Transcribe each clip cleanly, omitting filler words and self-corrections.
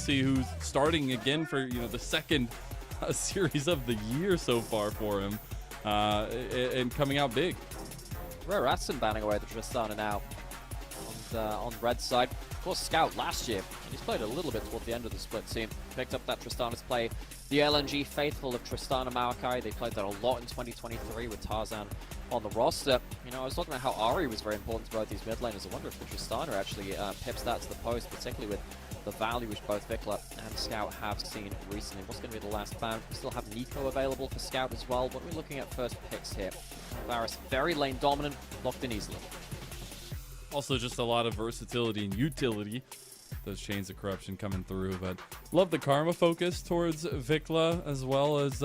who's starting again for the second series of the year so far for him, and coming out big. Rare Ratson banning away the Tristana now on red side. Of course, Scout last year, and he's played a little bit toward the end of the split team. Picked up that Tristana's play. The LNG faithful of Tristana Maokai, they played that a lot in 2023 with Tarzan on the roster. I was talking about how Ari was very important to both these mid laners. I wonder if the Tristana actually pips that to the post, particularly with the value which both Vikla and Scout have seen recently. What's going to be the last ban? We still have Nico available for Scout as well. What are we looking at first picks here? Varus, very lane dominant, locked in easily. Also just a lot of versatility and utility. Those Chains of Corruption coming through, but love the Karma focus towards Vikla, as well as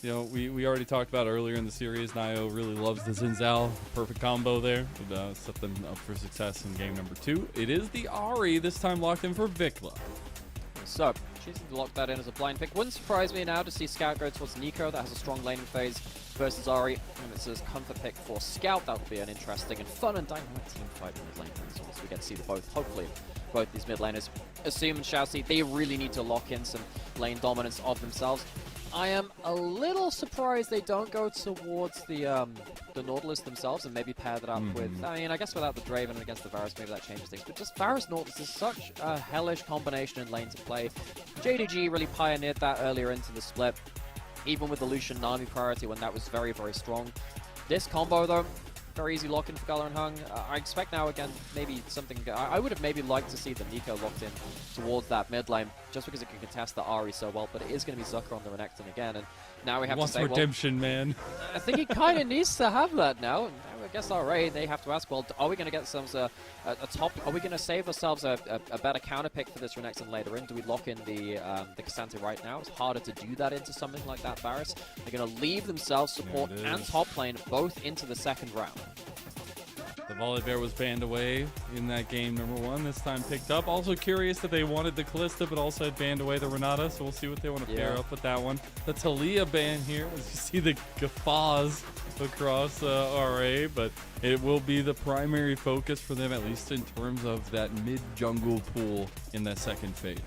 we already talked about earlier in the series. Nio really loves the Zinzal. Perfect combo there. Would set them up for success in game number 2. It is the Ari, this time locked in for Vikla. So, choosing to lock that in as a blind pick. Wouldn't surprise me now to see Scout go towards Nico. That has a strong laning phase versus Ari. And it's a comfort pick for Scout. That will be an interesting and fun and dynamic team fight in the lane. So we get to see hopefully, both these mid laners, Assume and Shoutzy, they really need to lock in some lane dominance of themselves. I am a little surprised they don't go towards the Nautilus themselves and maybe pair that up with, I guess without the Draven and against the Varus, maybe that changes things. But just Varus Nautilus is such a hellish combination in lane to play. JDG really pioneered that earlier into the split, even with the Lucian Nami priority when that was very, very strong. This combo though, very easy lock-in for Gala and Hung. I expect now again maybe something. I would have maybe liked to see the Nico locked in towards that mid lane, just because it can contest the Ari so well. But it is going to be Zucker on the Renekton again, and now we have to say, redemption, man. I think he kind of needs to have that now. And I guess RA, they have to ask, well, are we going to get ourselves a top? Are we going to save ourselves a better counter pick for this Renekton later in? Do we lock in the Cassandra right now? It's harder to do that into something like that, Varus. They're going to leave themselves support and top lane both into the second round. The Volibear was banned away in that game number 1. This time picked up. Also curious that they wanted the Kalista, but also had banned away the Renata, so we'll see what they want to pair up with that one. The Talia ban here, as you see the guffaws across RA, but it will be the primary focus for them, at least in terms of that mid-jungle pool in that second phase.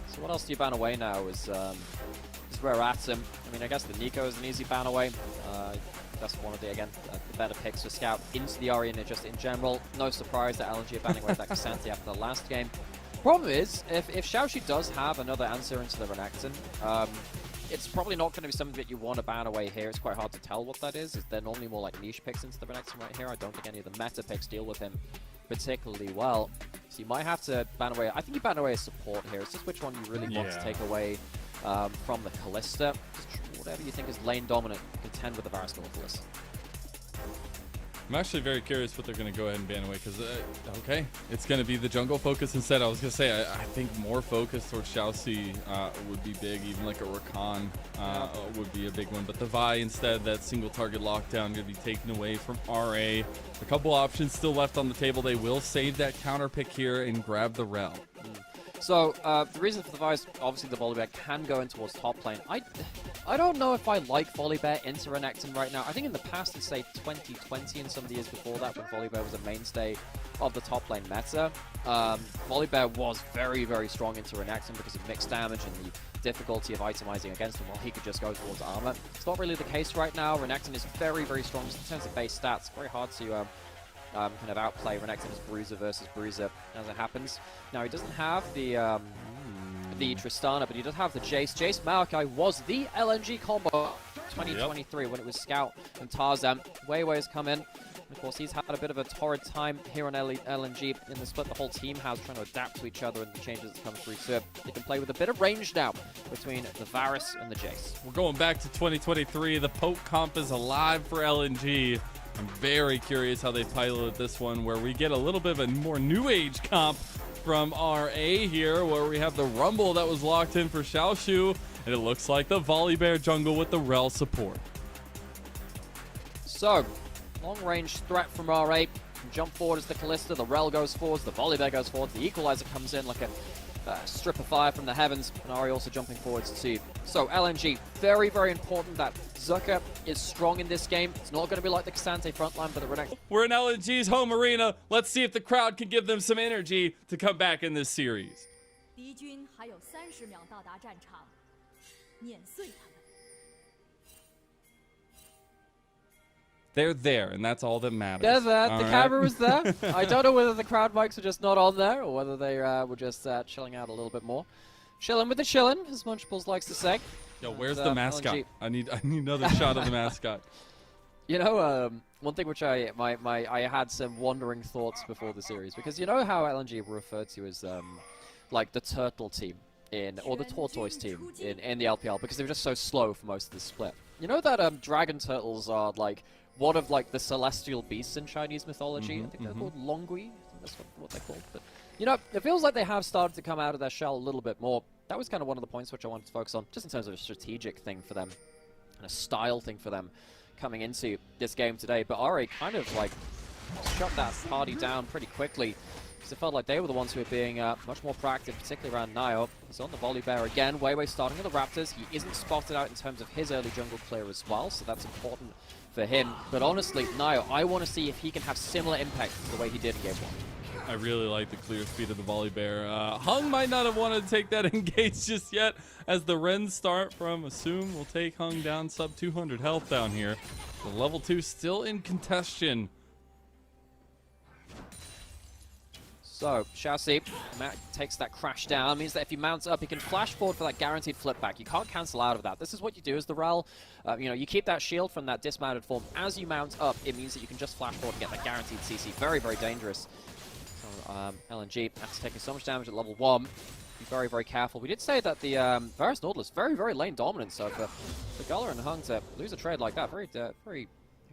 So what else do you ban away now is Rare Ratson. I guess the Nico is an easy ban away. That's one of the better picks for Scout into the Ari, and just in general. No surprise that LNG are banning away that Cassandra after the last game. Problem is, if Xiaoxi does have another answer into the Renekton, it's probably not going to be something that you want to ban away here. It's quite hard to tell what that is. They're normally more like niche picks into the Renekton right here. I don't think any of the meta picks deal with him particularly well. So you might have to ban away. I think you ban away a support here. It's just which one you really want to take away from the Kalista. Just whatever you think is lane dominant, contend with the Varus Nautilus. I'm actually very curious what they're going to go ahead and ban away, because, okay, it's going to be the jungle focus instead. I was going to say, I think more focus towards Xiaoxi would be big, even like a Rakan would be a big one. But the Vi instead, that single target lockdown, going to be taken away from RA. A couple options still left on the table. They will save that counter pick here and grab the Rel. So, the reason for the Vi is obviously the Volibear can go in towards top lane. I don't know if I like Volibear into Renekton right now. I think in the past, in say 2020 and some of the years before that, when Volibear was a mainstay of the top lane meta, Volibear was very, very strong into Renekton because of mixed damage and the difficulty of itemizing against him while he could just go towards armor. It's not really the case right now. Renekton is very, very strong in terms of base stats. Very hard to kind of outplay Renekton's Bruiser versus Bruiser as it happens. Now, he doesn't have the Tristana, but he does have the Jace. Jace Maokai was the LNG combo 2023 when it was Scout and Tarzan. Weiwei has come in. And of course, he's had a bit of a torrid time here on LNG in the split the whole team has, trying to adapt to each other and the changes that come through to it. They can play with a bit of range now between the Varus and the Jace. We're going back to 2023. The Poke comp is alive for LNG. I'm very curious how they piloted this one, where we get a little bit of a more new age comp from RA here, where we have the Rumble that was locked in for Xiaoshu, and it looks like the Volibear jungle with the Rel support. So, long-range threat from RA. Jump forward as the Kalista, the Rel goes forwards, the Volibear goes forwards, the Equalizer comes in like a strip of fire from the heavens, and Ari also jumping forwards too. So LNG, very, very important that Zucker is strong in this game. It's not going to be like the Cassandra frontline, but the Renekton. We're in LNG's home arena. Let's see if the crowd can give them some energy to come back in this series. 敌军还有30秒到达战场，碾碎他们。 They're there, and that's all that matters. They're there. All The right? camera was there. I don't know whether the crowd mics were just not on there or whether they were just chilling out a little bit more. Chilling with the chillin', as Munchables likes to say. Yo, where's And, the mascot? LNG. I need another shot of the mascot. You know, one thing which I had some wandering thoughts before the series, because you know how LNG were referred to as like the turtle team or the tortoise team in the LPL, because they were just so slow for most of the split. You know that dragon turtles are like one of like the celestial beasts in Chinese mythology. I think they're called Longui. I think that's what they're called. But you know, it feels like they have started to come out of their shell a little bit more. That was kind of one of the points which I wanted to focus on, just in terms of a strategic thing for them and a style thing for them coming into this game today. But RA kind of like shut that party down pretty quickly, because it felt like they were the ones who were being much more proactive, particularly around Nio. He's on the volley bear again. Weiwei starting with the Raptors. He isn't spotted out in terms of his early jungle clear as well, so that's important for him. But honestly, Nio, I want to see if he can have similar impact to the way he did in Game 1. I really like the clear speed of the volley bear. Hung might not have wanted to take that engage just yet, as the Rens start from Assume will take Hung down sub 200 health down here. The level 2 still in contention. So, Xiaoxi takes that crash down. Means that if he mounts up, he can flash forward for that guaranteed flip back. You can't cancel out of that. This is what you do as the Rel. You know, you keep that shield from that dismounted form. As you mount up, it means that you can just flash forward and get that guaranteed CC. Very, very dangerous. So, LNG, after taking so much damage at level 1, be very, very careful. We did say that the Varus Nautilus, very, very lane dominant. So, for Gullah and Hung to lose a trade like that, very, very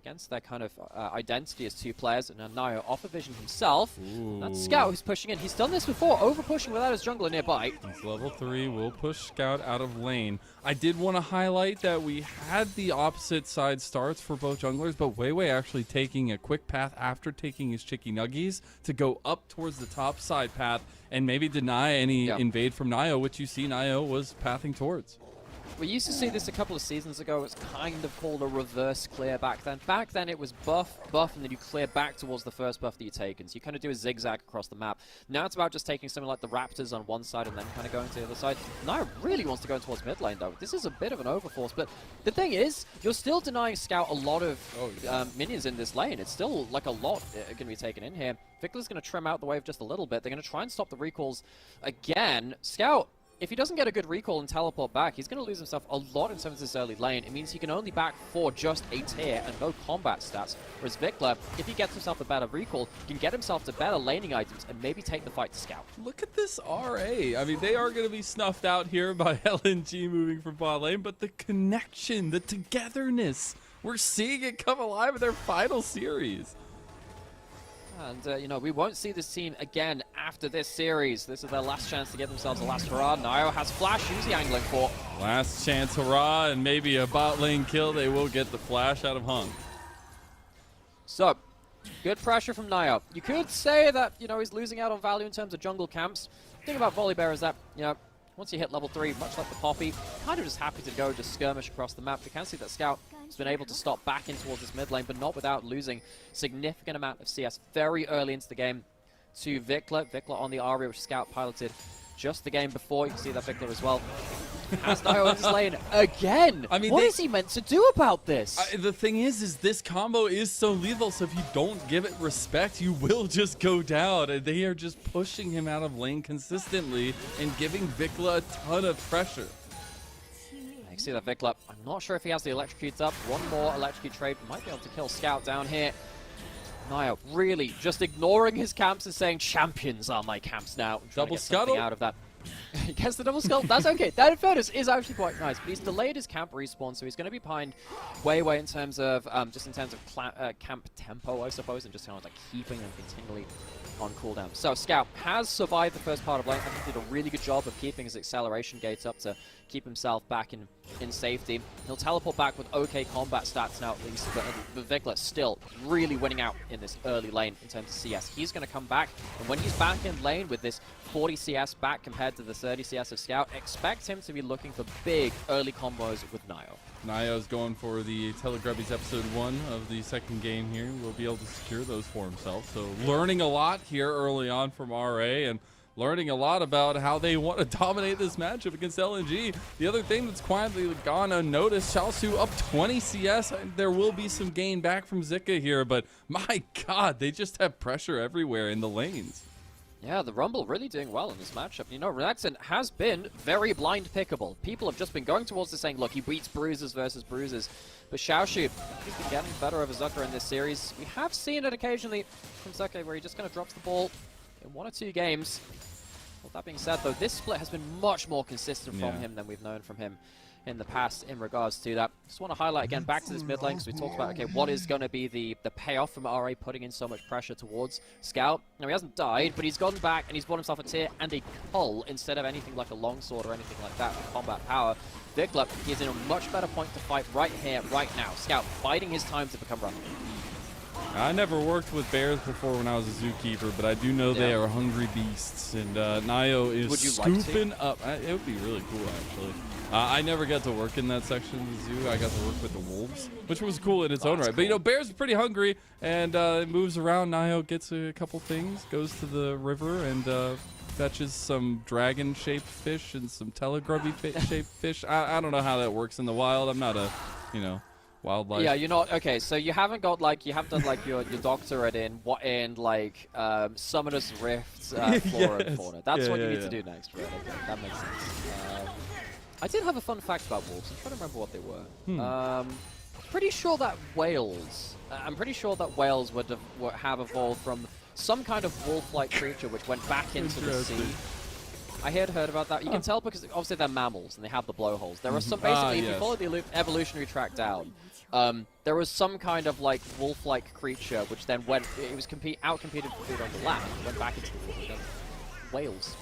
against their kind of identity as two players, and now Nio off a vision himself. That's Scout who's pushing in. He's done this before, over pushing without his jungler nearby. It's level 3 will push Scout out of lane. I did want to highlight that we had the opposite side starts for both junglers, but Weiwei actually taking a quick path after taking his Chicky Nuggies to go up towards the top side path and maybe deny any invade from Nio, which you see Nio was pathing towards. We used to see this a couple of seasons ago. It's kind of called a reverse clear back then. Back then it was buff, buff, and then you clear back towards the first buff that you're taking. So you kind of do a zigzag across the map. Now it's about just taking something like the Raptors on one side and then kind of going to the other side. Now really wants to go towards mid lane though. This is a bit of an overforce, but the thing is, you're still denying Scout a lot of minions in this lane. It's still like a lot going to be taken in here. Victor's going to trim out the wave just a little bit. They're going to try and stop the recalls again. Scout, if he doesn't get a good recall and teleport back, he's going to lose himself a lot in terms of this early lane. It means he can only back for just a tier and no combat stats. Whereas Vikla, if he gets himself a better recall, can get himself to better laning items and maybe take the fight to Scout. Look at this RA. I mean, they are going to be snuffed out here by LNG moving from bot lane, but the connection, the togetherness, we're seeing it come alive in their final series. And, you know, we won't see this team again after this series. This is their last chance to give themselves a last hurrah. Nio has flash, who's he angling for? Last chance hurrah, and maybe a bot lane kill. They will get the flash out of Hung. So, good pressure from Nio. You could say that, you know, he's losing out on value in terms of jungle camps. The thing about Volley Bear is that, you know, once you hit level 3, much like the Poppy, kind of just happy to go just skirmish across the map. We can see that Scout has been able to stop back in towards this mid lane, but not without losing significant amount of CS very early into the game to Vikla. Vikla on the Aria, which Scout piloted just the game before. You can see that Vikla as well. Has Nio in his lane again. I mean, what is he meant to do about this? The thing is this combo is so lethal, so if you don't give it respect, you will just go down. And they are just pushing him out of lane consistently and giving Vikla a ton of pressure. You see that Vikla. I'm not sure if he has the electrocutes up. One more electrocute trade might be able to kill Scout down here. Nio really just ignoring his camps and saying, champions are my camps now. Double scuttle out of that. He gets the double skull. That's okay. That, in fairness, is actually quite nice. But he's delayed his camp respawn, so he's going to be behind Weiwei in terms of camp tempo, I suppose, and just kind of like keeping them continually on cooldown. So Scout has survived the first part of lane. I think he did a really good job of keeping his acceleration gates up to keep himself back in safety. He'll teleport back with okay combat stats now at least, but Vikla still really winning out in this early lane in terms of CS. He's going to come back, and when he's back in lane with this 40 CS back compared to the 30 CS of Scout, expect him to be looking for big early combos with Nio. Nio's going for the Telegrubbies episode 1 of the second game here. We'll be able to secure those for himself. So learning a lot here early on from RA, and learning a lot about how they want to dominate this matchup against LNG. The other thing that's quietly gone unnoticed, Xiaosu up 20 CS. There will be some gain back from Zika here, but my God, they just have pressure everywhere in the lanes. Yeah, the Rumble really doing well in this matchup. You know, Relaxin has been very blind pickable. People have just been going towards this saying, look, he beats bruisers versus bruisers. But Xiaosu, he's been getting better over Zucker in this series. We have seen it occasionally from Zucker where he just kind of drops the ball in 1 or 2 games. Well, that being said, though, this split has been much more consistent from him than we've known from him in the past in regards to that. Just want to highlight again back to this mid lane because we talked about, okay, what is going to be the payoff from RA putting in so much pressure towards Scout. Now, he hasn't died, but he's gone back and he's bought himself a tier and a cull instead of anything like a longsword or anything like that for combat power. Vikla, he's in a much better point to fight right here, right now. Scout biding his time to become relevant. I never worked with bears before when I was a zookeeper, but I do know they are hungry beasts, and Nio is scooping up. It would be really cool, actually. I never got to work in that section of the zoo. I got to work with the wolves, which was cool in its own right. Cool. But, you know, bears are pretty hungry, and it moves around. Nio gets a couple things, goes to the river, and fetches some dragon-shaped fish and some telegrubby-shaped fish. I don't know how that works in the wild. I'm not a, you know, wildlife. Yeah, you're not. Okay, so you haven't got like, you haven't done like your doctorate in like Summoner's Rift, flora and fauna. That's what you need to do next, right? Okay, that makes sense. I did have a fun fact about wolves. I'm trying to remember what they were. Pretty sure that whales. I'm pretty sure that whales would have evolved from some kind of wolf-like creature which went back into the sea. I had heard about that. You can tell because obviously they're mammals and they have the blowholes. There are some basically, if you follow the evolutionary track down, there was some kind of like wolf-like creature which then went. It was out-competed for food on the land. Went back into the water. Whales.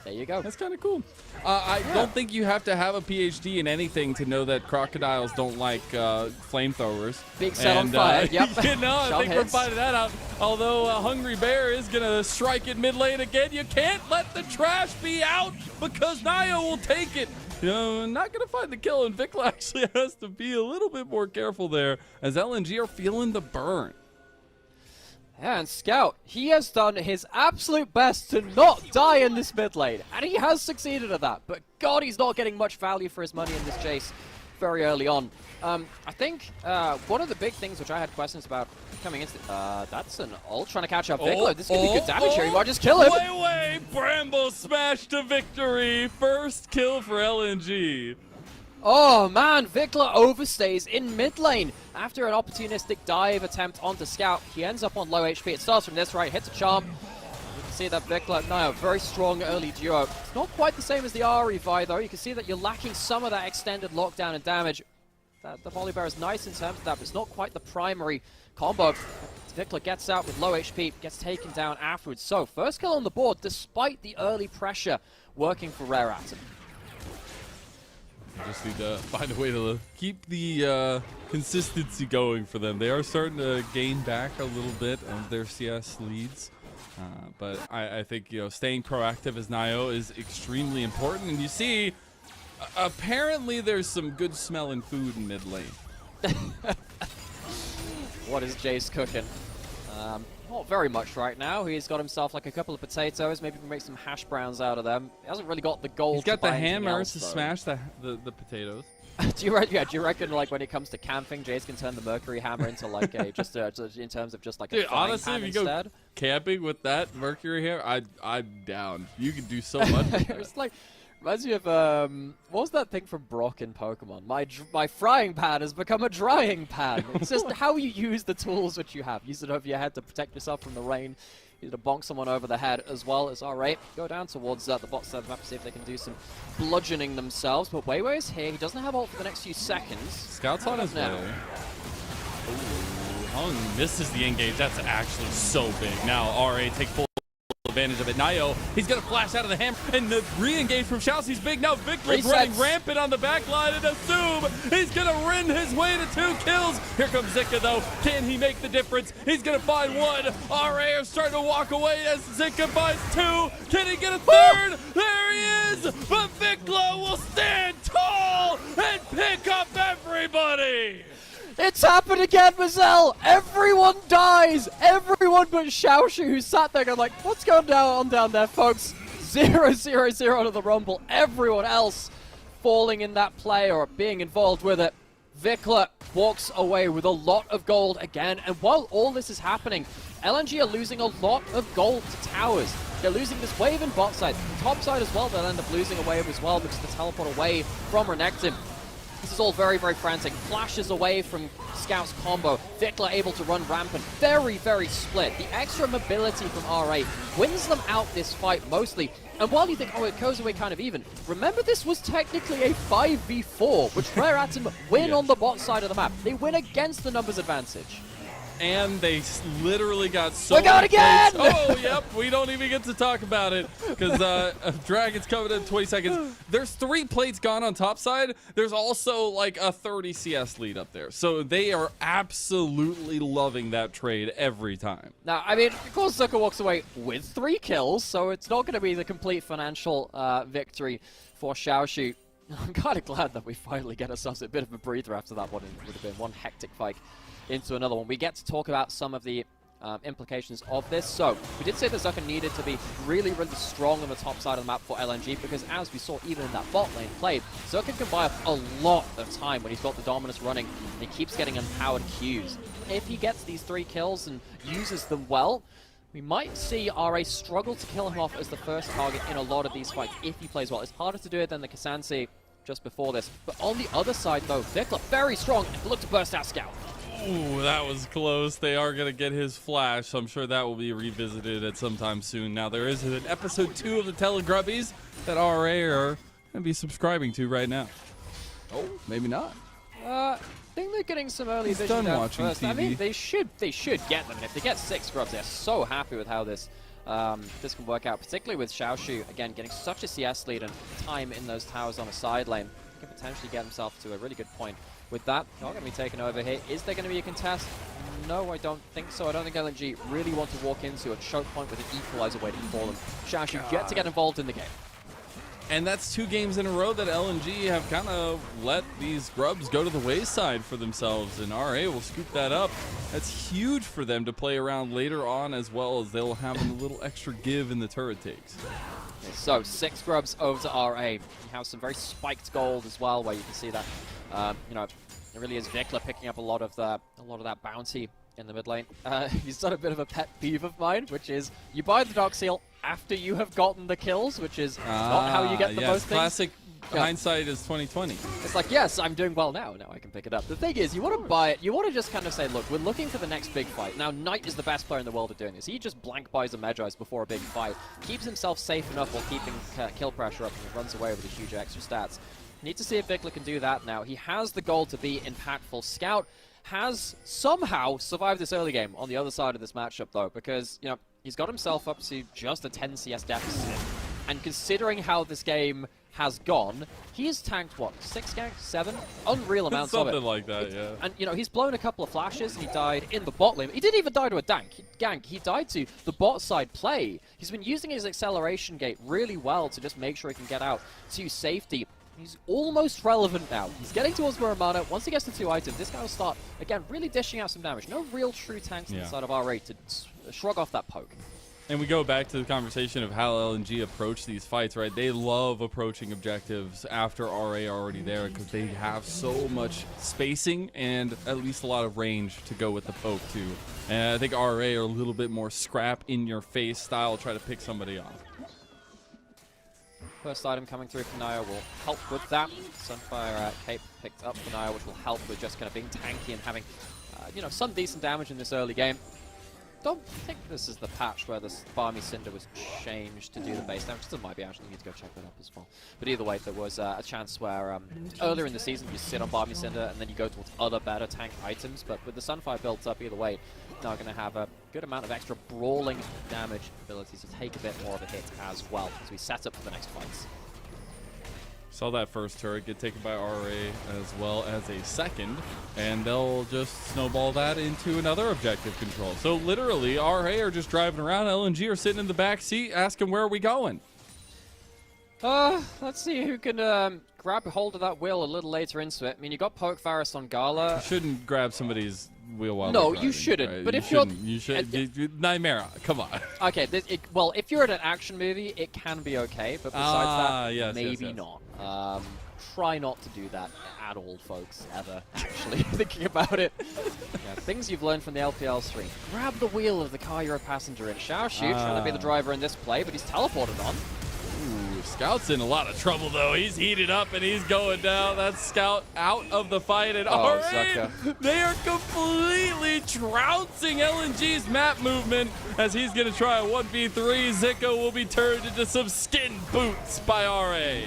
There you go. That's kind of cool. I don't think you have to have a PhD in anything to know that crocodiles don't like flamethrowers. Big set on fire. Yep. You know, I think we're finding that out. Although a Hungry Bear is going to strike it mid lane again, you can't let the trash be out because Nio will take it. You know, not going to find the kill, and Vikla actually has to be a little bit more careful there as LNG are feeling the burn. And Scout, he has done his absolute best to not die in this mid lane, and he has succeeded at that, but God, he's not getting much value for his money in this chase very early on. I think one of the big things which I had questions about coming into that's an ult trying to catch up Vikla. This could be good damage here, you might just kill him. Wait, Bramble smash to victory. First kill for LNG. Oh man, Vikla overstays in mid lane. After an opportunistic dive attempt onto Scout, he ends up on low HP. It starts from this right, hits a charm. You can see that Vikla, no, very strong early duo. It's not quite the same as the Ari Vi though. You can see that you're lacking some of that extended lockdown and damage. The Volibear is nice in terms of that, but it's not quite the primary combo. Vikla gets out with low HP, gets taken down afterwards. So, first kill on the board, despite the early pressure working for Rare Atom. Just need to find a way to keep the consistency going for them. They are starting to gain back a little bit of their CS leads. But I think, you know, staying proactive as Nio is extremely important. And you see, apparently there's some good smelling food in mid lane. What is Jace cooking? Not very much right now. He's got himself like a couple of potatoes. Maybe we can make some hash browns out of them. He hasn't really got the gold. He's got the hammer to smash the potatoes. do you reckon like when it comes to camping, Jace can turn the mercury hammer into like a just in terms of just like a frying honestly, pan if you instead? Go camping with that mercury hammer, I'm down. You can do so much. It's like reminds me of what was that thing from Brock in Pokemon? My frying pan has become a drying pan. It's just how you use the tools which you have. Use it over your head to protect yourself from the rain. Use it to bonk someone over the head as well as alright. Go down towards the bot side of the map to see if they can do some bludgeoning themselves. But Weiwei is here. He doesn't have ult for the next few seconds. Scout's on his way. Hung misses the engage. That's actually so big. Now RA take full advantage of it. Nio, he's going to flash out of the hammer, and the re-engage from Xiaosu's big. Now Victor's running rampant on the back line, and assume he's going to rend his way to 2 kills. Here comes Zika, though. Can he make the difference? He's going to find 1. RA are starting to walk away as Zika finds 2. Can he get a 3rd? There he is! But Vikla will stand tall and pick up everybody! It's happened again, Mazel! Everyone dies! Everyone but Xiaoshu, who sat there going like, what's going on down there, folks? 0-0-0 to the Rumble. Everyone else falling in that play or being involved with it. Vikla walks away with a lot of gold again, and while all this is happening, LNG are losing a lot of gold to towers. They're losing this wave in bot side. Top side as well, they'll end up losing a wave as well because of the teleport away from Renekton. This is all very, very frantic. Flashes away from Scout's combo. Vikla able to run rampant. Very, very split. The extra mobility from RA wins them out this fight mostly. And while you think, oh, it goes away kind of even, remember this was technically a 5v4, which Rare Atom win on the bot side of the map. They win against the numbers advantage. And they literally got so Look out again! Oh, yep, we don't even get to talk about it because Dragon's coming in 20 seconds. There's 3 plates gone on top side. There's also like a 30 CS lead up there. So they are absolutely loving that trade every time. Now, I mean, of course, Zucker walks away with 3 kills, so it's not going to be the complete financial victory for Xiaoxu. I'm kind of glad that we finally get ourselves a bit of a breather after that one. It would have been one hectic fight into another one. We get to talk about some of the implications of this. So, we did say that Zucker needed to be really, really strong on the top side of the map for LNG because as we saw even in that bot lane played, Zucker can buy up a lot of time when he's got the dominance running and he keeps getting empowered Qs. If he gets these 3 kills and uses them well, we might see RA struggle to kill him off as the first target in a lot of these fights if he plays well. It's harder to do it than the Kasansi just before this. But on the other side though, Vikla very strong and look to burst out Scout. Ooh, that was close. They are going to get his flash, so I'm sure that will be revisited at some time soon. Now, there is an episode 2 of the Telegrubbies that RA are going to be subscribing to right now. Oh, maybe not. I think they're getting some early He's vision done down watching first. TV. I mean, they should get them. And if they get 6 grubs, they're so happy with how this can work out, particularly with Xiaoxu, again, getting such a CS lead and time in those towers on the side lane. He can potentially get himself to a really good point. With that, not going to be taken over here. Is there going to be a contest? No, I don't think so. I don't think LNG really want to walk into a choke point with an equalizer waiting for them. Xiaoxu get involved in the game. And that's 2 games in a row that LNG have kind of let these grubs go to the wayside for themselves, and RA will scoop that up. That's huge for them to play around later on, as well as they'll have a little extra give in the turret takes. So 6 grubs over to RA. He has some very spiked gold as well, where you can see that, you know, it really is Vikla picking up a lot of that bounty in the mid lane. He's done a bit of a pet peeve of mine, which is you buy the Dark Seal after you have gotten the kills, which is not how you get the most things. Classic hindsight is 2020. It's like, yes, I'm doing well now. Now I can pick it up. The thing is, you want to buy it. You want to just kind of say, look, we're looking for the next big fight. Now, Knight is the best player in the world at doing this. He just blank buys a Magi's before a big fight, keeps himself safe enough while keeping kill pressure up, and runs away with the huge extra stats. Need to see if Vikla can do that now. He has the goal to be impactful. Scout has somehow survived this early game on the other side of this matchup, though, because, you know, he's got himself up to just a 10 CS deficit. And considering how this game has gone, he has tanked, what, 6 ganks? 7? Unreal amounts of it. Something like that, yeah. And, you know, he's blown a couple of flashes. He died in the bot lane. He didn't even die to a gank. He died to the bot side play. He's been using his acceleration gate really well to just make sure he can get out to safety. He's almost relevant now. He's getting towards Muramana. Once he gets to 2 items, this guy will start, again, really dishing out some damage. No real true tanks inside of RA to shrug off that poke. And we go back to the conversation of how LNG approach these fights, right? They love approaching objectives after RA are already there because they have so much spacing and at least a lot of range to go with the poke too. And I think RA are a little bit more scrap in your face style, try to pick somebody off. First item coming through for Naya will help with that. Sunfire Cape picked up for Naya, which will help with just kind of being tanky and having, you know, some decent damage in this early game. Don't think this is the patch where the Barmy Cinder was changed to do the base damage. Still might be, actually. You need to go check that up as well. But either way, there was a chance where earlier in the season you sit on Barmy Cinder and then you go towards other better tank items. But with the Sunfire built up either way, now going to have a good amount of extra brawling damage abilities to take a bit more of a hit as well as we set up for the next fights. Saw that first turret get taken by RA as well as a second, and they'll just snowball that into another objective control. So literally, RA are just driving around, LNG are sitting in the back seat asking, where are we going? Let's see who can grab hold of that wheel a little later into it. I mean, you got Poke Varus on Gala. You shouldn't grab somebody's wheel while No, they're you driving, shouldn't, right? but you if you're- shouldn't. You should. Nightmare, come on. Okay, well, if you're in an action movie, it can be okay, but besides that, yes, maybe yes. not. Try not to do that at all, folks, ever, actually, thinking about it. Yeah, things you've learned from the LPL 3. Grab the wheel of the car you're a passenger in. Xiaoxu trying to be the driver in this play, but he's teleported on. Ooh, Scout's in a lot of trouble, though. He's heated up, and he's going down. That's Scout out of the fight. And Zucca. they are completely trouncing LNG's map movement as he's going to try a 1v3. Zika will be turned into some skin boots by RA.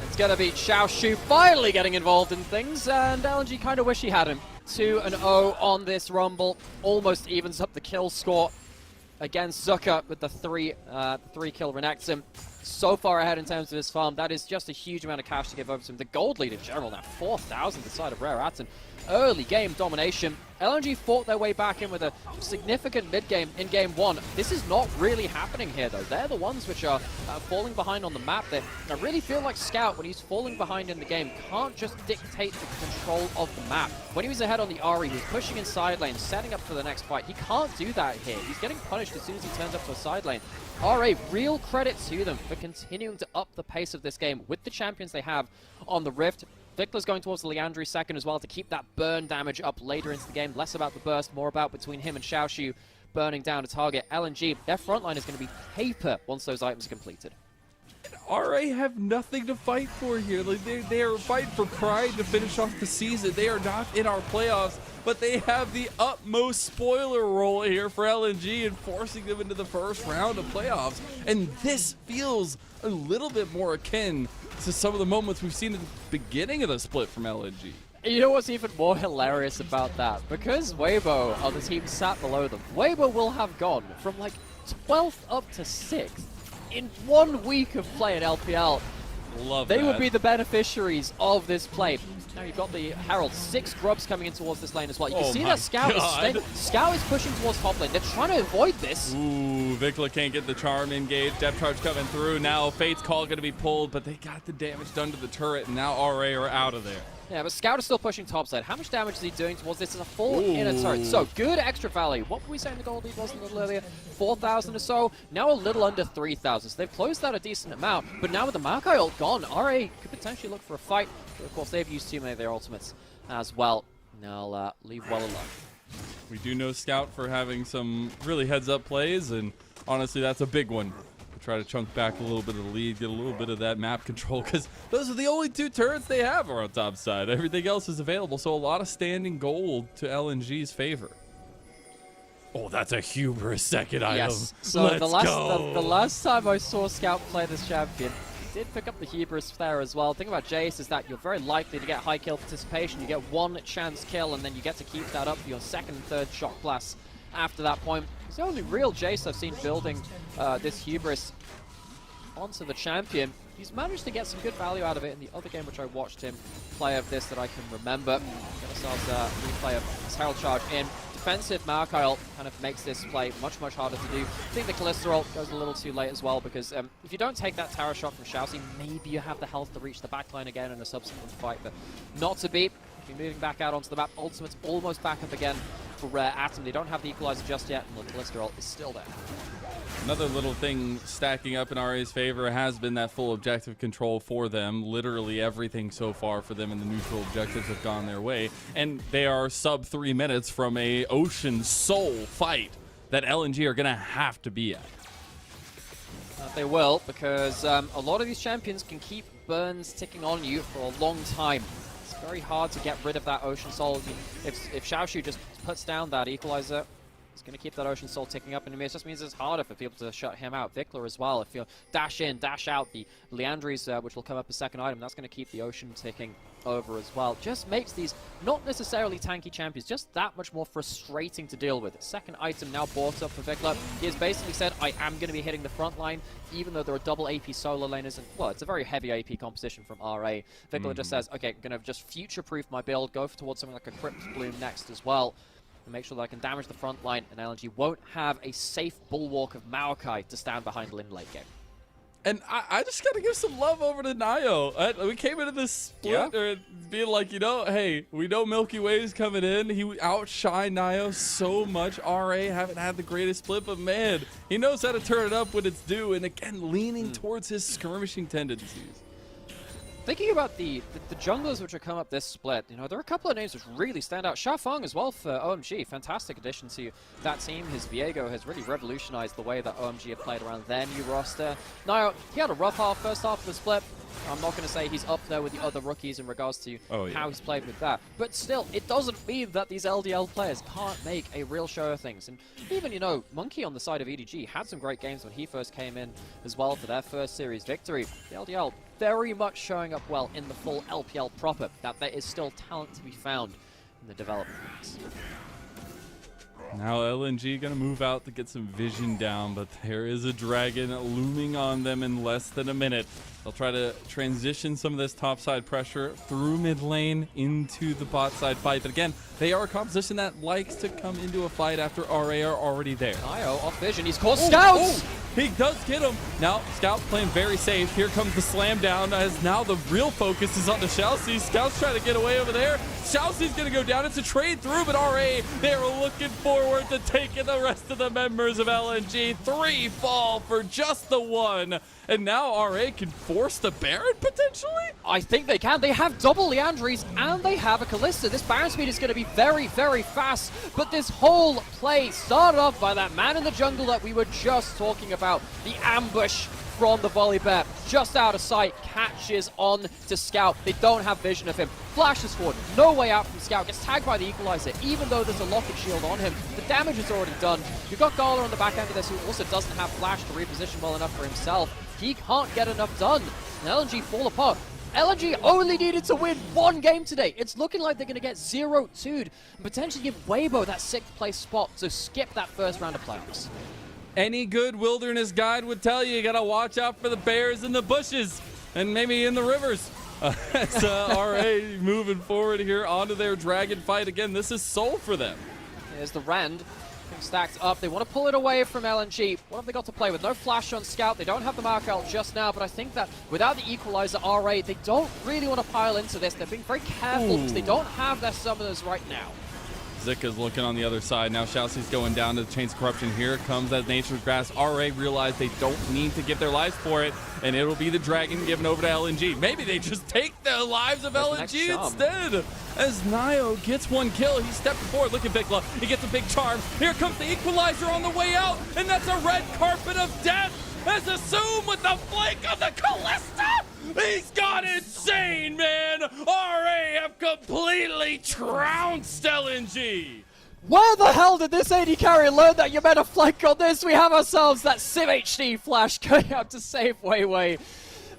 It's going to be Xiaoxu finally getting involved in things, and LNG kind of wish he had him. 2-0 on this Rumble. Almost evens up the kill score. Again, Zucca with the three kill Renekton. So far ahead in terms of his farm. That is just a huge amount of cash to give over to him. The gold lead in general now, 4,000 the side of Rare Atten. Early game domination. LNG fought their way back in with a significant mid-game in game 1. This is not really happening here, though. They're the ones which are falling behind on the map there. I really feel like Scout, when he's falling behind in the game, can't just dictate the control of the map. When he was ahead on the Ahri, he was pushing in side lane, setting up for the next fight. He can't do that here. He's getting punished as soon as he turns up to a side lane. RA, real credit to them for continuing to up the pace of this game with the champions they have on the Rift. Victor's going towards the Leandri second as well to keep that burn damage up later into the game. Less about the burst, more about between him and Xiaoxu burning down a target. LNG, their front line is going to be paper once those items are completed. RA have nothing to fight for here. Like they are fighting for pride to finish off the season. They are not in our playoffs, but they have the utmost spoiler role here for LNG and forcing them into the first round of playoffs. And this feels a little bit more akin to some of the moments we've seen at the beginning of the split from LNG. You know what's even more hilarious about that? Because Weibo are the team sat below them, Weibo will have gone from like 12th up to 6th in 1 week of play in LPL. Love They that. would be the beneficiaries of this play. Now you've got the Herald, 6 grubs coming in towards this lane as well. You can see that Scout is pushing towards top lane. They're trying to avoid this. Ooh, Vikla can't get the charm engaged. Depth charge coming through. Now Fate's call going to be pulled, but they got the damage done to the turret, and now RA are out of there. Yeah, but Scout is still pushing topside. How much damage is he doing towards this? Is a full inner turret. So, good extra value. What were we saying the gold lead was a little earlier? 4,000 or so. Now a little under 3,000. So they've closed out a decent amount. But now with the Maokai ult gone, RA could potentially look for a fight. But of course, they've used too many of their ultimates as well. Now leave well alone. We do know Scout for having some really heads-up plays, and honestly, that's a big one. Try to chunk back a little bit of the lead, get a little bit of that map control, because those are the only 2 turrets they have are on top side. Everything else is available, so a lot of standing gold to LNG's favor. Oh, that's a hubris second item. Yes. So Let's the go. last time I saw Scout play this champion, he did pick up the hubris there as well. The thing about Jace is that you're very likely to get high kill participation. You get 1 chance kill, and then you get to keep that up for your second and third shock blast after that point. It's the only real Jace I've seen building this hubris onto the champion. He's managed to get some good value out of it in the other game which I watched him play of this that I can remember. Get ourselves a replay of his Herald charge in. Defensive Maokai ult kind of makes this play much, much harder to do. I think the Kalista ult goes a little too late as well, because if you don't take that tower shot from Xiaoxu, maybe you have the health to reach the backline again in a subsequent fight, but not to be. Be moving back out onto the map. Ultimate's almost back up again for Rare Atom. They don't have the equalizer just yet, and the Kalista ult is still there. Another little thing stacking up in RA's favor has been that full objective control for them. Literally everything so far for them in the neutral objectives have gone their way. And they are sub 3 minutes from a Ocean Soul fight that LNG are going to have to be at. They will, because a lot of these champions can keep burns ticking on you for a long time. It's very hard to get rid of that Ocean Soul. If Xiaoxu just puts down that equalizer, it's going to keep that Ocean Soul ticking up, and it just means it's harder for people to shut him out. Vikla as well, if you dash in, dash out the Leandries, which will come up as second item, that's going to keep the Ocean ticking over as well. Just makes these not necessarily tanky champions just that much more frustrating to deal with. Second item now bought up for Vikla. He has basically said, I am going to be hitting the front line, even though there are double AP solo laners, and well, it's a very heavy AP composition from RA. Vikla just says, okay, I'm going to just future-proof my build, go towards something like a Crypt Bloom next as well, and make sure that I can damage the front line, and LNG won't have a safe bulwark of Maokai to stand behind Lin late game. And I just got to give some love over to Nio. We came into this split being like, you know, hey, we know Milky Way's coming in. He outshined Nio so much. RA haven't had the greatest split, but man, he knows how to turn it up when it's due. And again, leaning towards his skirmishing tendencies. Thinking about the junglers which have come up this split, you know, there are a couple of names which really stand out. Shafeng as well for OMG, fantastic addition to that team. His Viego has really revolutionized the way that OMG have played around their new roster. Now, he had a rough first half of the split. I'm not going to say he's up there with the other rookies in regards to how he's played with that. But still, it doesn't mean that these LDL players can't make a real show of things. And even, you know, Monkey on the side of EDG had some great games when he first came in as well for their first series victory. The LDL very much showing up well in the full LPL proper, that there is still talent to be found in the development ranks. Now LNG gonna move out to get some vision down, but there is a dragon looming on them in less than a minute. They'll try to transition some of this topside pressure through mid lane into the bot side fight. But again, they are a composition that likes to come into a fight after RA are already there. Nio off vision, he's caught Scouts! He does get him. Now, Scout playing very safe. Here comes the slam down as now the real focus is on the Chelsea. Scout's trying to get away over there. Chelsea's going to go down. It's a trade through, but RA, they're looking forward to taking the rest of the members of LNG. 3 fall for just the 1. And now RA can force the Baron, potentially? I think they can. They have double Leandries, and they have a Kalista. This Baron speed is going to be very, very fast. But this whole play started off by that man in the jungle that we were just talking about. The ambush from the volley bear, just out of sight, catches on to Scout. They don't have vision of him. Flashes forward, no way out from Scout. Gets tagged by the Equalizer, even though there's a locket shield on him. The damage is already done. You've got Gala on the back end of this, who also doesn't have flash to reposition well enough for himself. He can't get enough done. And LNG fall apart. LNG only needed to win 1 game today. It's looking like they're going to get 0-2'd and potentially give Weibo that 6th place spot to skip that first round of playoffs. Any good wilderness guide would tell you gotta watch out for the bears in the bushes and maybe in the rivers. It's RA moving forward here onto their dragon fight. Again, this is soul for them. Here's the Rend. Stacked up. They want to pull it away from LNG. What have they got to play with? No flash on Scout. They don't have the Mark ult just now, but I think that without the Equalizer RA, they don't really want to pile into this. They're being very careful because they don't have their summoners right now. Zika's looking on the other side. Now Shalcy's going down to the Chains of Corruption. Here comes that Nature's Grass. RA realize they don't need to give their lives for it, and it'll be the Dragon given over to LNG. Maybe they just take the lives of LNG instead. As Nio gets 1 kill, he's stepping forward. Look at Vikla. He gets a big charm. Here comes the Equalizer on the way out, and that's a red carpet of death. As Assume with the flank of the Kalista. He's gone insane, man. RA have completely trounced LNG. Where the hell did this AD carry learn that you meant to flank on this? We have ourselves that Sim HD flash going out to save Weiwei.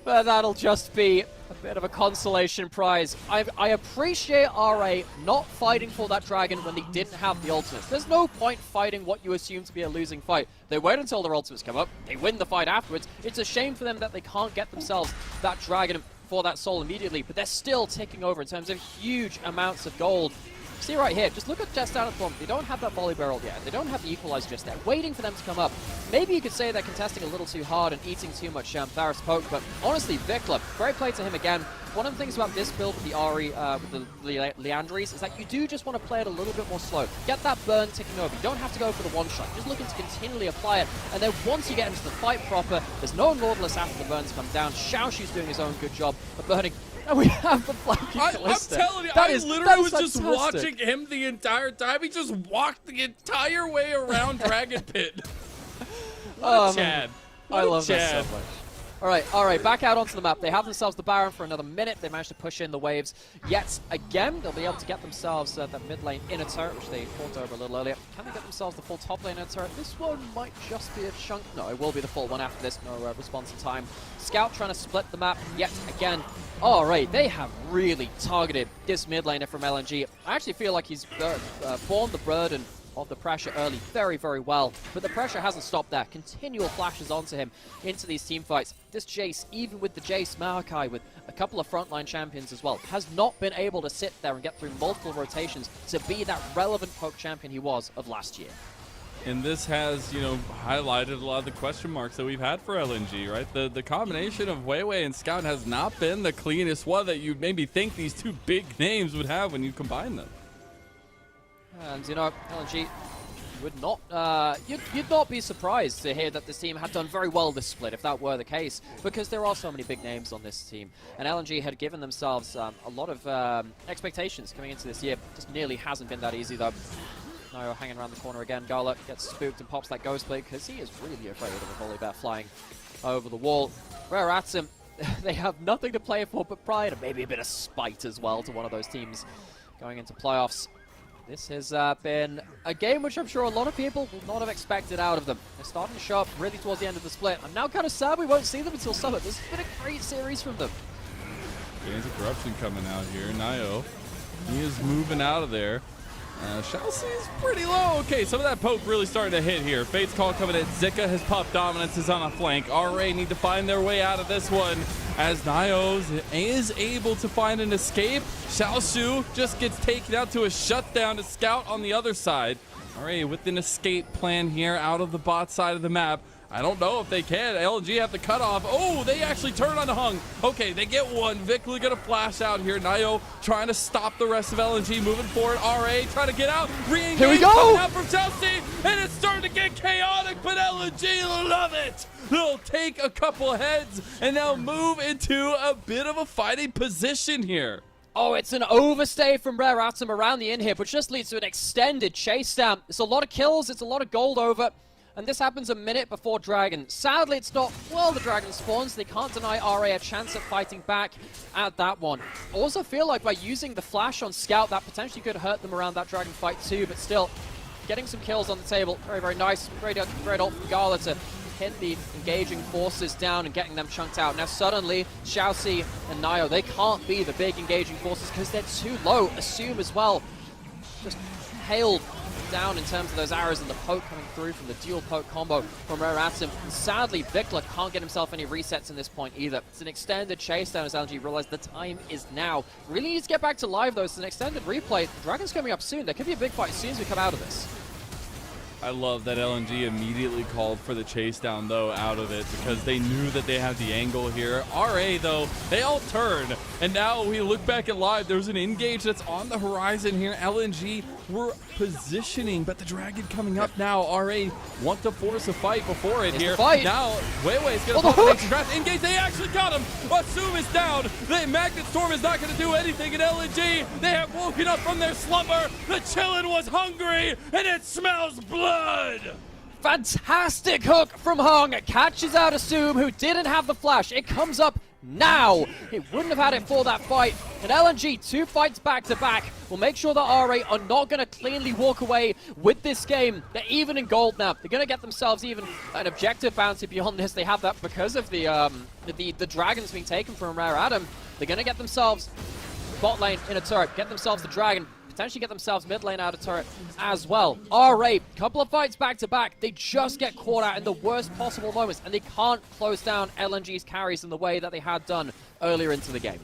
But that'll just be a bit of a consolation prize. I appreciate RA not fighting for that dragon when they didn't have the ultimates. There's no point fighting what you assume to be a losing fight. They wait until their ultimates come up, they win the fight afterwards. It's a shame for them that they can't get themselves that dragon for that soul immediately, but they're still ticking over in terms of huge amounts of gold. See right here, just look at just out of form. They don't have that volley barrel yet. They don't have the Equalizer just there, waiting for them to come up. Maybe you could say they're contesting a little too hard and eating too much Tharis poke, but honestly, Vikla, great play to him again. One of the things about this build with the Ahri, with the Leandries, is that you do just want to play it a little bit more slow. Get that burn ticking over. You don't have to go for the one shot. You're just looking to continually apply it, and then once you get into the fight proper, there's no Lordless after the burns come down. Xiaoshu's doing his own good job of burning. And we have the flanking Kalista. I'm telling you, I literally was just watching him the entire time. He just walked the entire way around Dragon Pit. What a Chad. I love that so much. All right, back out onto the map. They have themselves the Baron for another minute. They managed to push in the waves yet again. They'll be able to get themselves that mid lane inner turret, which they fought over a little earlier. Can they get themselves the full top lane inner turret? This one might just be a chunk. No, it will be the full one after this. No response in time. Scout trying to split the map yet again. All right, they have really targeted this mid laner from LNG. I actually feel like he's borne the burden of the pressure early very, very well. But the pressure hasn't stopped there. Continual flashes onto him into these team fights. This Jace, even with the Jace Maokai, with a couple of frontline champions as well, has not been able to sit there and get through multiple rotations to be that relevant poke champion he was of last year. And this has, you know, highlighted a lot of the question marks that we've had for LNG, right? The combination of Weiwei and Scout has not been the cleanest one that you maybe think these two big names would have when you combine them. And, you know, LNG would not, you'd not be surprised to hear that this team had done very well this split, if that were the case, because there are so many big names on this team. And LNG had given themselves a lot of expectations coming into this year. Just nearly hasn't been that easy, though. Nayo hanging around the corner again. Gala gets spooked and pops that Ghost Blade because he is really afraid of a volley bear flying over the wall. Rare Atom, they have nothing to play for but pride and maybe a bit of spite as well to one of those teams going into playoffs. This has been a game which I'm sure a lot of people would not have expected out of them. They're starting to show up really towards the end of the split. I'm now kind of sad we won't see them until summer. This has been a great series from them. Gains of Corruption coming out here. Nayo, he is moving out of there. Chelsea is pretty low. Okay, some of that poke really starting to hit here. Fate's Call coming in. Zika has popped dominance, is on a flank. RA need to find their way out of this one as Nayo is able to find an escape. Xiaosu just gets taken out to a shutdown to Scout on the other side. RA with an escape plan here out of the bot side of the map. I don't know if they can. LNG have the cutoff. Oh, they actually turn on the Hung. Okay, they get one. Vickley gonna flash out here. Nayo trying to stop the rest of LNG. Moving forward. RA trying to get out. Re-engage. Here we go. Coming out from Chelsea. And it's starting to get chaotic, but LNG love it. They'll take a couple heads and now move into a bit of a fighting position here. Oh, it's an overstay from Rare Atom around the in-hip, which just leads to an extended chase down. It's a lot of kills. It's a lot of gold over. And this happens a minute before Dragon. Sadly, it's not well the Dragon spawns. They can't deny RA a chance at fighting back at that one. Also feel like by using the flash on Scout, that potentially could hurt them around that Dragon fight too, but still, getting some kills on the table. Very, very nice. Great ult from Gala to hit the engaging forces down and getting them chunked out. Now suddenly, Xiaoxi and Nayo, they can't be the big engaging forces because they're too low. Assume as well, just hailed down in terms of those arrows and the poke coming through from the dual poke combo from Rare Atom. And sadly, Vikla can't get himself any resets in this point either. It's an extended chase down as LNG realized the time is now. Really needs to get back to live though. It's an extended replay. Dragon's coming up soon. There could be a big fight as soon as we come out of this. I love that LNG immediately called for the chase down, though, out of it because they knew that they had the angle here. RA, though, they all turn. And now we look back at live. There's an engage that's on the horizon here. LNG were positioning, but the Dragon coming up now. RA want to force a fight before it here. Now, Weiwei is going to pop the trap. Engage, they actually got him. Assume is down. The Magnet Storm is not going to do anything in LNG. They have woken up from their slumber. The Chillin' was hungry, and it smells blood. Fantastic hook from Hung. Catches out Assume, who didn't have the flash. It comes up now. He wouldn't have had it for that fight. And LNG, 2 fights back to back, will make sure that RA are not going to cleanly walk away with this game. They're even in gold now. They're going to get themselves even an objective bounty beyond this. They have that because of the Dragons being taken from Rare Atom. They're going to get themselves bot lane in a turret, get themselves the Dragon, potentially get themselves mid lane out of turret as well. RA, couple of fights back to back, they just get caught out in the worst possible moments, and they can't close down LNG's carries in the way that they had done earlier into the game.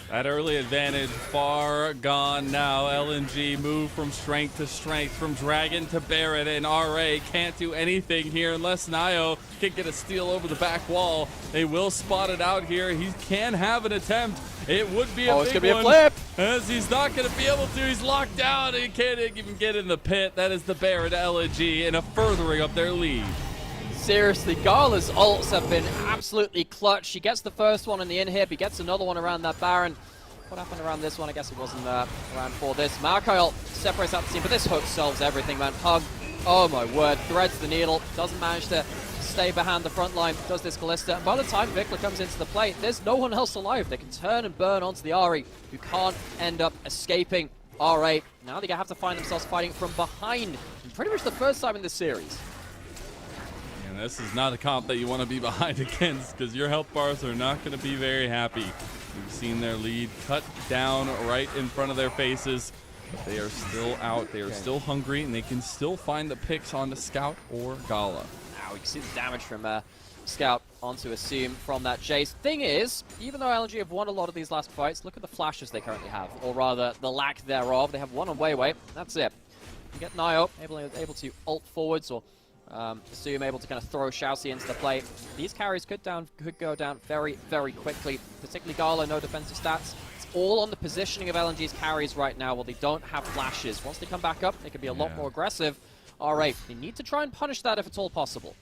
That early advantage far gone now. LNG move from strength to strength, from Dragon to Barret, and RA can't do anything here unless Nayo can get a steal over the back wall. They will spot it out here. He can have an attempt. It would be a big one. It's going to be a flip. As he's not going to be able to. He's locked down. He can't even get in the pit. That is the Barret LNG and a furthering of their lead. Seriously, Gala's ults have been absolutely clutch. She gets the first one in the inhib. He gets another one around that Baron. What happened around this one? I guess it wasn't around for this. Maokai ult separates out the team, but this hook solves everything, man. Hug, oh my word, threads the needle. Doesn't manage to stay behind the front line. Does this Callista. And by the time Vikla comes into the play, there's no one else alive. They can turn and burn onto the Ahri, who can't end up escaping. RA, now they have to find themselves fighting from behind. Pretty much the first time in this series. And this is not a comp that you want to be behind against because your health bars are not going to be very happy. We've seen their lead cut down right in front of their faces, but they are still out. They are still hungry, and they can still find the picks onto Scout or Gala. Now we can see the damage from Scout onto Assume from that chase. Thing is, even though LNG have won a lot of these last fights, look at the flashes they currently have, or rather, the lack thereof. They have one on Weiwei, that's it. You get Nio able to ult forwards or assume able to kind of throw Xiaoxi into the play. These carries could go down very, very quickly, particularly Gala, no defensive stats. It's all on the positioning of LNG's carries right now while they don't have flashes. Once they come back up, they can be a lot more aggressive. Alright, they need to try and punish that if it's all possible.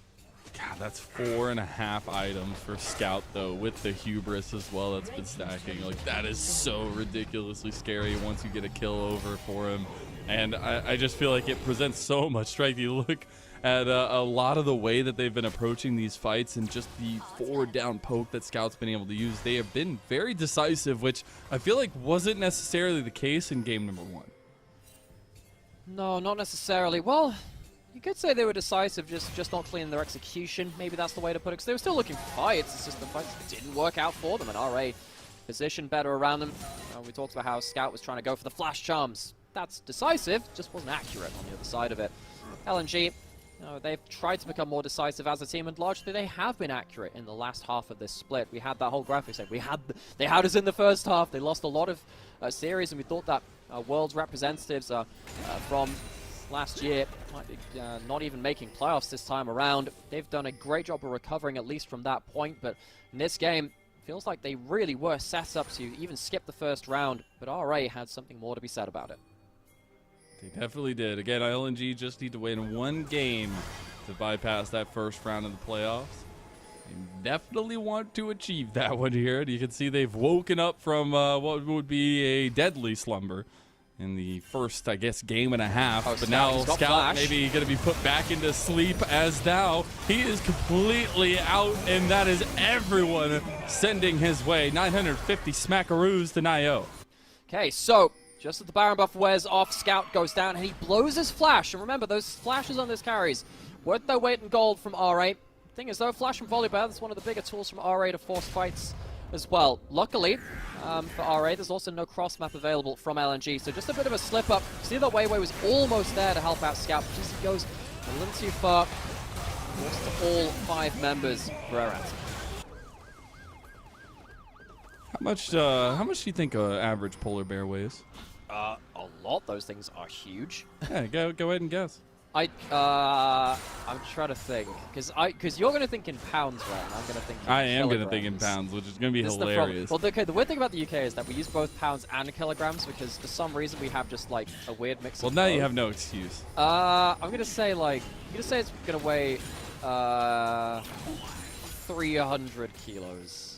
God, that's 4.5 items for Scout, though, with the hubris as well that's been stacking. Like, that is so ridiculously scary once you get a kill over for him. And I just feel like it presents so much strength. You look at a lot of the way that they've been approaching these fights and just the forward down poke that Scout's been able to use. They have been very decisive, which I feel like wasn't necessarily the case in game number 1. No, not necessarily. Well, you could say they were decisive, just not clean in their execution. Maybe that's the way to put it, because they were still looking for fights. It's just the fights didn't work out for them, and RA positioned better around them. We talked about how Scout was trying to go for the flash charms. That's decisive, just wasn't accurate on the other side of it. LNG, they've tried to become more decisive as a team, and largely they have been accurate in the last half of this split. We had that whole graphic saying they had us in the first half. They lost a lot of series, and we thought that World's representatives from last year might be not even making playoffs this time around. They've done a great job of recovering, at least from that point, but in this game, feels like they really were set up to even skip the first round, but RA had something more to be said about it. They definitely did. Again, LNG just need to win one game to bypass that first round of the playoffs. They definitely want to achieve that one here. And you can see they've woken up from what would be a deadly slumber in the first, I guess, game and a half. But now Scout maybe going to be put back into sleep as now he is completely out, and that is everyone sending his way. 950 smackaroos to Nio. Okay, so just as the Baron buff wears off, Scout goes down and he blows his flash. And remember, those flashes on those carries worth their weight in gold from RA. Thing is, though, flash from Volley Bear, that's one of the bigger tools from RA to force fights as well. Luckily, for RA, there's also no cross map available from LNG, so just a bit of a slip up. See that Weiwei was almost there to help out Scout, but just he goes a little too far. Lost to all 5 members for Erat. How much do you think an average polar bear weighs? A lot. Those things are huge. Yeah, go ahead and guess. I'm trying to think, because you're going to think in pounds, right? And I'm going to think in I am going to kilograms. think in pounds, which is going to be hilarious. Well, okay, the weird thing about the UK is that we use both pounds and kilograms, because for some reason we have just like a weird mix. Well, of now both. you have no excuse. I'm going to say it's going to weigh 300 kilos.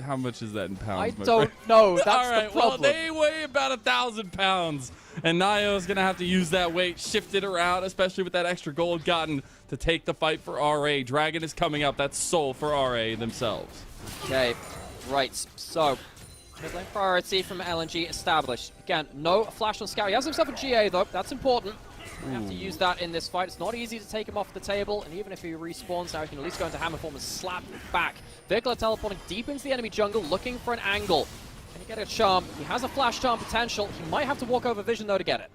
How much is that in pounds? I don't know. That's all right, the problem. well, they weigh about 1,000 pounds, and Nio's going to have to use that weight, shift it around, especially with that extra gold gotten to take the fight for RA. Dragon is coming up. That's Soul for RA themselves. Okay, right. So, mid-lane priority from LNG established. Again, no flash on Scout. He has himself a GA, though. That's important. We have to use that in this fight. It's not easy to take him off the table, and even if he respawns now, he can at least go into hammer form and slap back. Vikla teleporting deep into the enemy jungle, looking for an angle. Can he get a charm? He has a flash charm potential. He might have to walk over vision, though, to get it.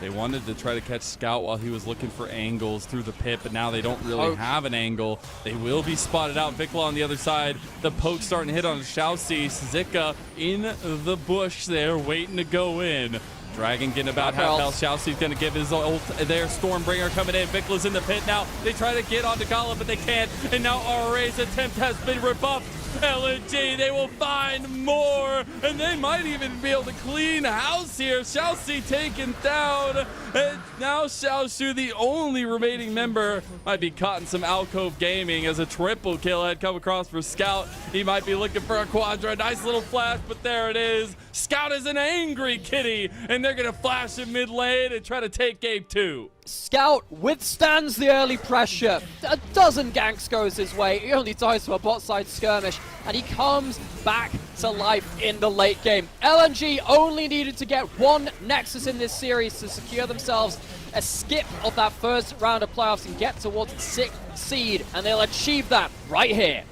They wanted to try to catch Scout while he was looking for angles through the pit, but now they don't really have an angle. They will be spotted out. Vikla on the other side. The poke starting to hit on Xiaoxi. Zika in the bush there, waiting to go in. Dragon getting about half health. Xiaoxi's going to give his ult there. Stormbringer coming in. Vikla's in the pit now. They try to get onto Gala, but they can't. And now RA's attempt has been rebuffed. LNG, they will find more. And they might even be able to clean house here. Xiaoxi taken down. And now Xiaoshu, the only remaining member, might be caught in some alcove gaming as a triple kill had come across for Scout. He might be looking for a quadra. Nice little flash, but there it is. Scout is an angry kitty, and they're going to flash in mid lane and try to take game 2. Scout withstands the early pressure. A dozen ganks goes his way. He only dies to a bot side skirmish, and he comes back to life in the late game. LNG only needed to get one Nexus in this series to secure themselves a skip of that first round of playoffs and get towards 6th seed, and they'll achieve that right here.